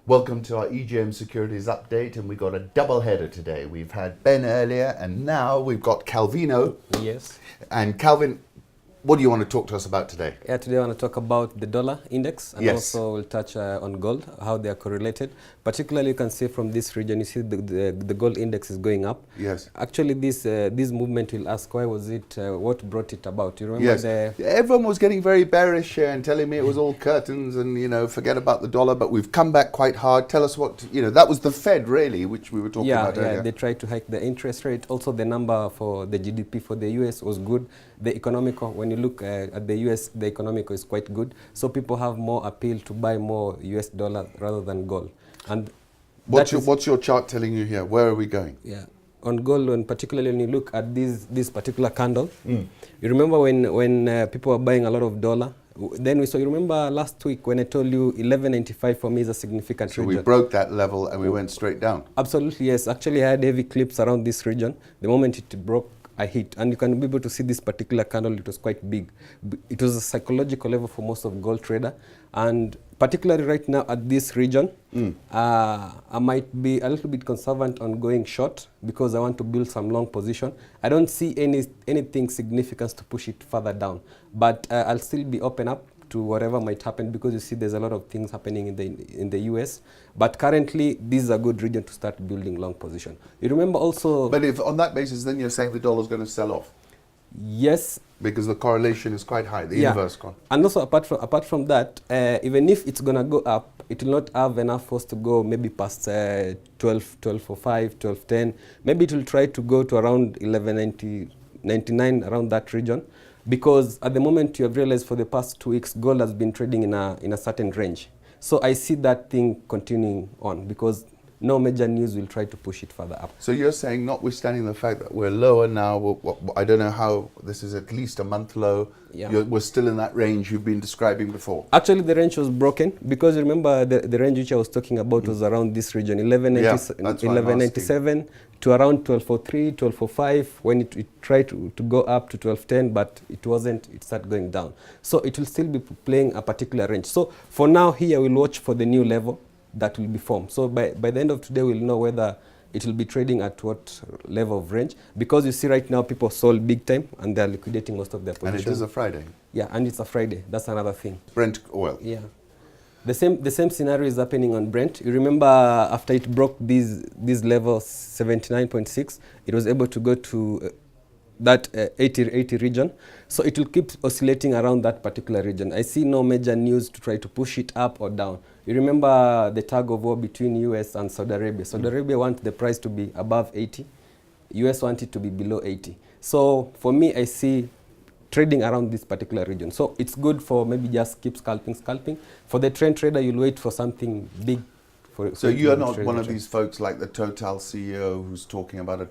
Welcome to our EGM Securities update, and we got a double header today. We've had Ben earlier, and now we've got Calvino. Yes. And Calvin, what do you want to talk to us about today? Yeah, today I want to talk about the dollar index, and Yes. also we'll touch on gold, how they are correlated. Particularly, you can see from this region, you see the gold index is going up. Yes. Actually, this movement will ask, why was it, what brought it about? You remember Yes. Everyone was getting very bearish and telling me it was all curtains and, forget about the dollar, but we've come back quite hard. Tell us what, that was the Fed really, which we were talking about earlier. Yeah, they tried to hike the interest rate. Also, the number for the GDP for the US was good. The economical, when you look at the US, the economical is quite good. So people have more appeal to buy more US dollars rather than gold. And what's your chart telling you here? Where are we going? Yeah, on gold, and particularly when you look at this particular candle, you remember when people were buying a lot of dollar. Then you remember last week when I told you 11.95 for me is a significant region. So we broke that level and we went straight down. Absolutely, yes. Actually, I had heavy clips around this region. The moment it broke, I hit. And you can be able to see this particular candle, it was quite big. It was a psychological level for most of gold trader. And particularly right now at this region, I might be a little bit conservative on going short because I want to build some long position. I don't see anything significant to push it further down. But I'll still be open up to whatever might happen, because you see there's a lot of things happening in the US. But currently, this is a good region to start building long position. You remember also... But if on that basis, then you're saying the dollar's going to sell off? Yes. Because the correlation is quite high, the inverse con. And also apart from that, even if it's going to go up, it will not have enough force to go maybe past 12.05, 12.10. Maybe it will try to go to around 11.99, around that region. Because at the moment, you have realized for the past 2 weeks, gold has been trading in a certain range. So I see that thing continuing on, because no major news will try to push it further up. So you're saying, notwithstanding the fact that we're lower now, I don't know how, this is at least a month low, we're still in that range you've been describing before? Actually, the range was broken, because remember the range which I was talking about was around this region, 11.97 to around 12.03, 12.05, when it tried to go up to 12.10, but it started going down. So it will still be playing a particular range. So for now here, we'll watch for the new level that will be formed. So by the end of today, we'll know whether it will be trading at what level of range, because you see right now people sold big time and they're liquidating most of their positions. And it is a Friday. Yeah, and it's a Friday. That's another thing. Brent oil. Yeah. The same scenario is happening on Brent. You remember after it broke these levels, 79.6, it was able to go to that 80 region. So it will keep oscillating around that particular region. I see no major news to try to push it up or down. You remember the tug of war between US and Saudi Arabia. Saudi Arabia wants the price to be above 80. US want it to be below 80. So for me, I see trading around this particular region. So it's good for maybe just keep scalping. For the trend trader, you'll wait for something big. So you're not one of these folks like the Total CEO who's talking about a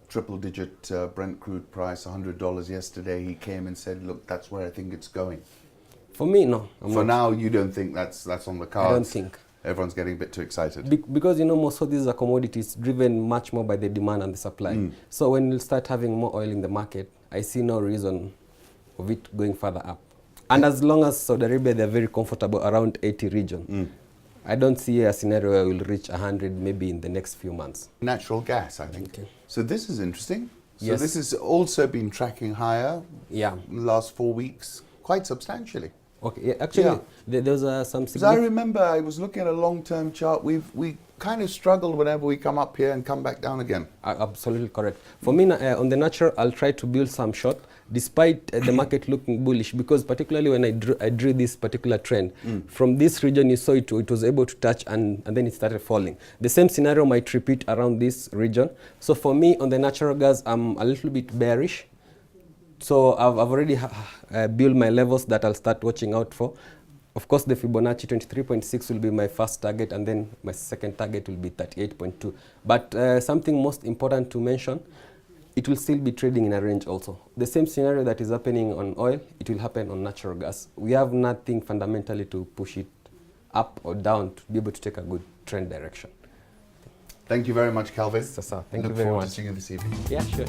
triple-digit Brent crude price, $100 yesterday. He came and said, look, that's where I think it's going. For me, no. For now, you don't think that's on the cards? I don't think. Everyone's getting a bit too excited. Because, most of these are commodities driven much more by the demand and the supply. So when you start having more oil in the market, I see no reason of it going further up. And as long as Saudi Arabia, they're very comfortable around 80 region. I don't see a scenario where we'll reach 100 maybe in the next few months. Natural gas, I think. Okay. So this is interesting. So yes. This has also been tracking higher in the last 4 weeks, quite substantially. Okay, yeah, actually, there's some... Because I remember I was looking at a long-term chart. We kind of struggled whenever we come up here and come back down again. Absolutely correct. For me, on the natural, I'll try to build some short, despite the market looking bullish, because particularly when I drew this particular trend, from this region you saw it was able to touch and then it started falling. The same scenario might repeat around this region. So for me, on the natural gas, I'm a little bit bearish. So I've already built my levels that I'll start watching out for. Of course, the Fibonacci 23.6 will be my first target, and then my second target will be 38.2. But something most important to mention, it will still be trading in a range also. The same scenario that is happening on oil, it will happen on natural gas. We have nothing fundamentally to push it up or down to be able to take a good trend direction. Thank you very much, Calvin. Thank you very much. Look forward to seeing you this evening. Yeah, sure.